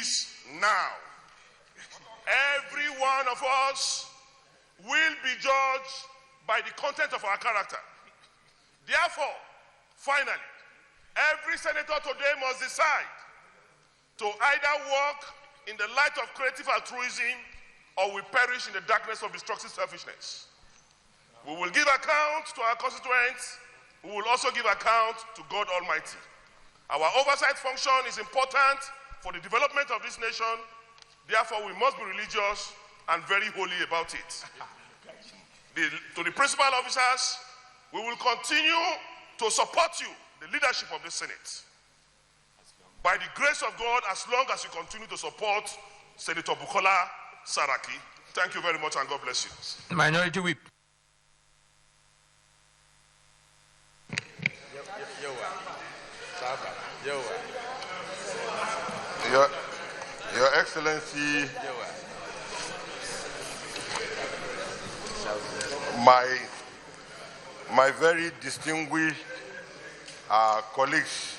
is now. Every one of us will be judged by the content of our character. Therefore, finally, every senator today must decide to either walk in the light of creative altruism or we perish in the darkness of destructive selfishness. We will give account to our constituents. We will also give account to God Almighty. Our oversight function is important for the development of this nation. Therefore, we must be religious and very holy about it. To the principal officers, we will continue to support you, the leadership of the Senate. By the grace of God, as long as you continue to support Senator Bukola Saraki. Thank you very much and God bless you. Minority Whip. Your Excellency, my very distinguished colleagues,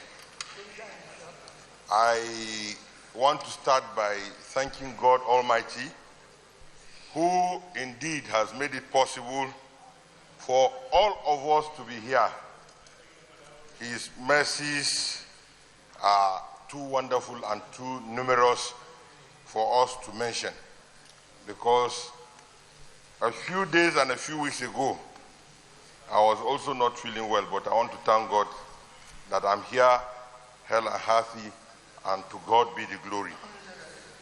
I want to start by thanking God Almighty, who indeed has made it possible for all of us to be here. His mercies are too wonderful and too numerous for us to mention, because a few days and a few weeks ago, I was also not feeling well, but I want to thank God that I'm here, hale and hearty, and to God be the glory.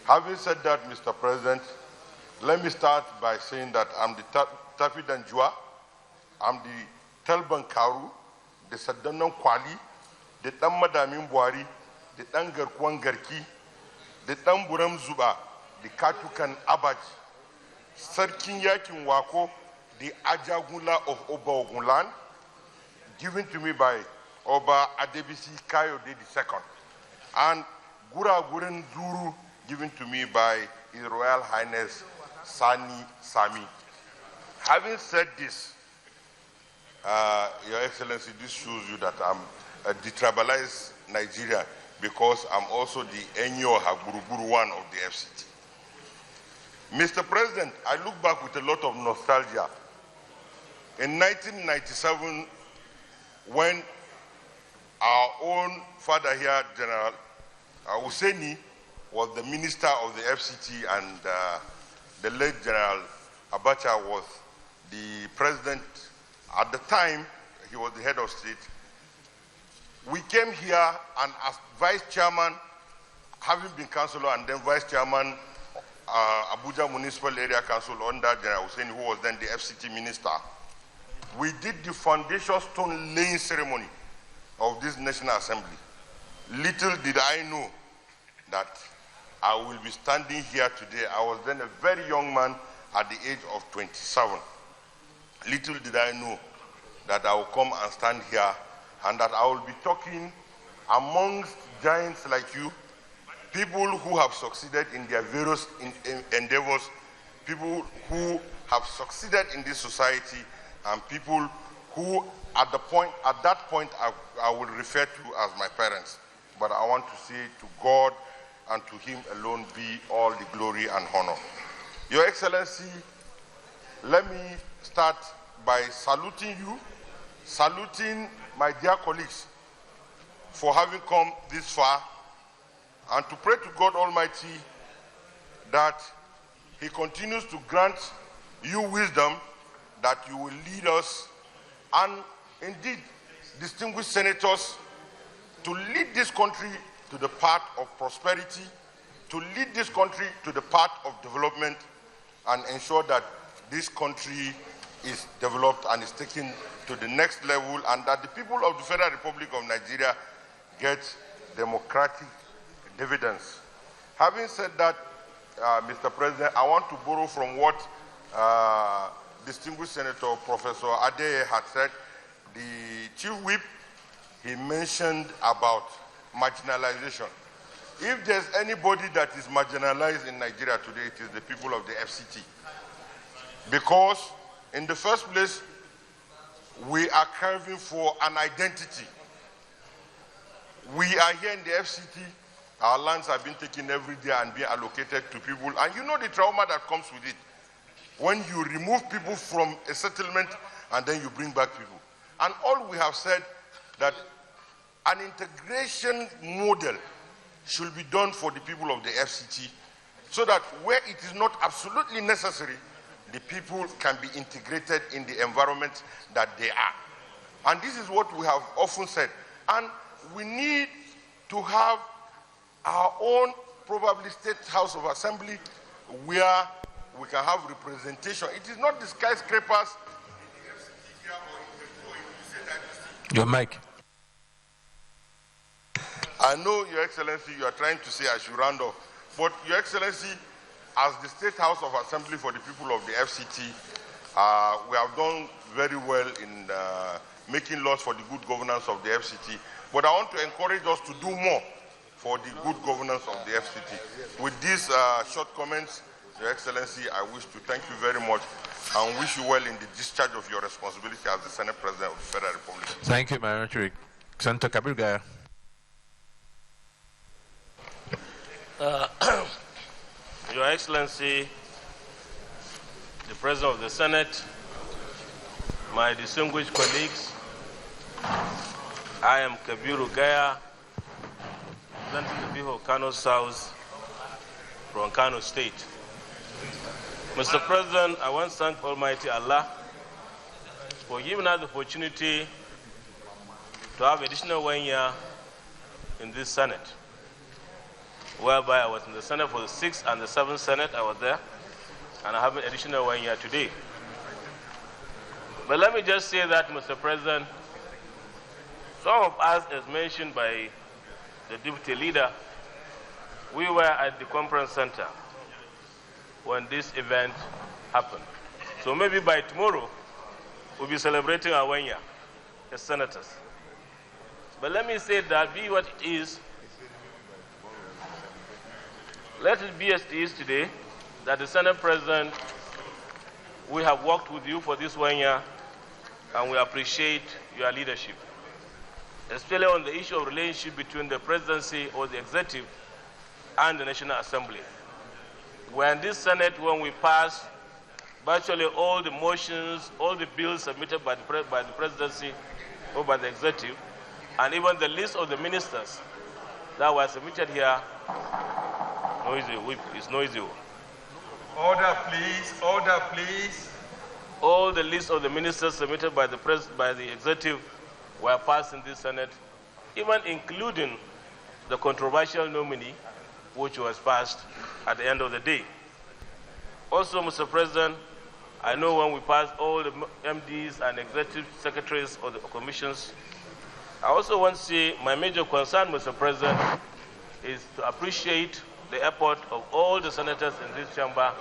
Having said that, Mr. President, let me start by saying that I'm the Tafi Danjua, I'm the Telban Karu, the Sadanon Kwali, the Tamadamin Buari, the Tangar Kwangarki, the Tamburam Zuba, the Katukan Abaji, Sarkin Yakin Wako, the Ajagula of Oba Ogunlan, given to me by Oba Adebisi Kayode II, and Gura Guren Zuru, given to me by His Royal Highness Sani Sami. Having said this, Your Excellency, this shows you that I'm a detribalized Nigeria, because I'm also the Enyo Haguruguru one of the FCT. Mr. President, I look back with a lot of nostalgia. In 1997, when our own father here, General Husseini, was the minister of the FCT, and the late General Abacha was the president at the time. He was the head of state. We came here, and as vice chairman, having been councillor and then vice chairman, Abuja Municipal Area Council under General Hussein, who was then the FCT minister, we did the foundation stone laying ceremony of this National Assembly. Little did I know that I will be standing here today. I was then a very young man at the age of 27. Little did I know that I will come and stand here and that I will be talking amongst giants like you, people who have succeeded in their various endeavors, people who have succeeded in this society, and people who at that point I will refer to as my parents. But I want to say to God and to Him alone be all the glory and honor. Your Excellency, let me start by saluting you, saluting my dear colleagues for having come this far, and to pray to God Almighty that He continues to grant you wisdom, that you will lead us, and indeed distinguished senators, to lead this country to the path of prosperity, to lead this country to the path of development, and ensure that this country is developed and is taken to the next level, and that the people of the Federal Republic of Nigeria get democratic dividends. Having said that, Mr. President, I want to borrow from what distinguished Senator Professor Adeye had said. The Chief Whip, he mentioned about marginalization. If there's anybody that is marginalized in Nigeria today, it is the people of the FCT. Because in the first place, we are carving for an identity. We are here in the FCT Our lands are being taken every day and being allocated to people. And you know the trauma that comes with it. When you remove people from a settlement and then you bring back people. And all we have said that an integration model should be done for the people of the FCT so that where it is not absolutely necessary, the people can be integrated in the environment that they are. And this is what we have often said. And we need to have our own, probably, State House of Assembly where we can have representation. It is not the skyscrapers. Your mic. I know, Your Excellency, you are trying to say I should round off. But, Your Excellency, as the State House of Assembly for the people of the FCT, we have done very well in making laws for the good governance of the FCT. But I want to encourage us to do more for the good governance of the FCT. With these short comments, Your Excellency, I wish to thank you very much and wish you well in the discharge of your responsibility as the Senate President of the Federal Republic. Thank you, my honorary. Senator Kabir Gaya. Your Excellency, the President of the Senate, my distinguished colleagues, I am Kabiru Gaya, representing the people of Kano South from Kano State. Mr. President, I want to thank Almighty Allah for giving us the opportunity to have additional 1 year in this Senate, whereby I was in the Senate for the 6th and the 7th Senate. I was there, and I have an additional 1 year today. But let me just say that, Mr. President, some of us, as mentioned by the deputy leader, we were at the conference center when this event happened. So maybe by tomorrow, we'll be celebrating our 1 year as senators. But let me say that be what it is. Let it be as it is today, that the Senate President, we have worked with you for this 1 year, and we appreciate your leadership, especially on the issue of relationship between the presidency or the executive and the National Assembly. We're in this Senate when we passed virtually all the motions, all the bills submitted by the presidency or by the executive, and even the list of the ministers that were submitted here. Noisy, whip is noisy. Order, please. Order, please. All the list of the ministers submitted by the executive were passed in this Senate, even including the controversial nominee, which was passed at the end of the day. Also, Mr. President, I know when we passed all the MDs and executive secretaries of the commissions, I also want to say my major concern, Mr. President, is to appreciate the effort of all the senators in this chamber.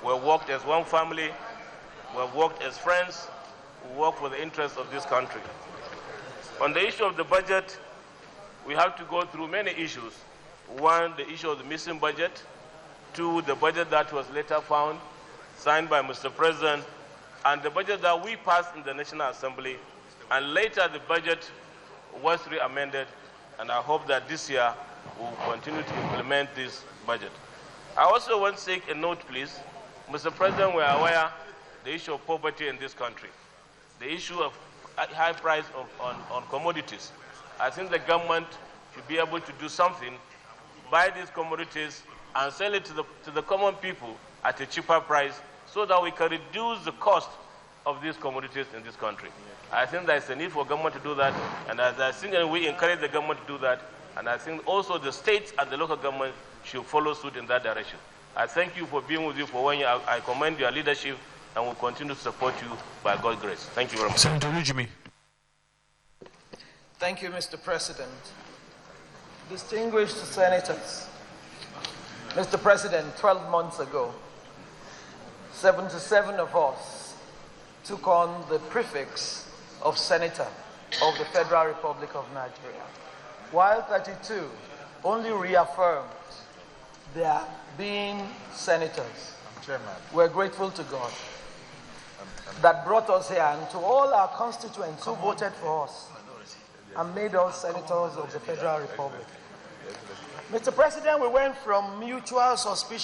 We have worked as one family, we have worked as friends, we work for the interests of this country. On the issue of the budget, we have to go through many issues. One, the issue of the missing budget. Two, the budget that was later found, signed by Mr. President, and the budget that we passed in the National Assembly, and later the budget was re-amended, and I hope that this year we'll continue to implement this budget. I also want to take a note, please. Mr. President, we are aware the issue of poverty in this country, the issue of high price on commodities. I think the government should be able to do something, buy these commodities and sell it to the common people at a cheaper price so that we can reduce the cost of these commodities in this country. I think there's a need for government to do that, and I think we encourage the government to do that, and I think also the states and the local government should follow suit in that direction. I thank you for being with you for 1 year. I commend your leadership and will continue to support you by God's grace. Thank you very much. Senator Ujimi. Thank you, Mr. President. Distinguished senators, Mr. President, 12 months ago, 77 of us took on the prefix of Senator of the Federal Republic of Nigeria, while 32 only reaffirmed their being senators. We're grateful to God that brought us here, and to all our constituents who voted for us and made us senators of the Federal Republic. Mr. President, we went from mutual suspicion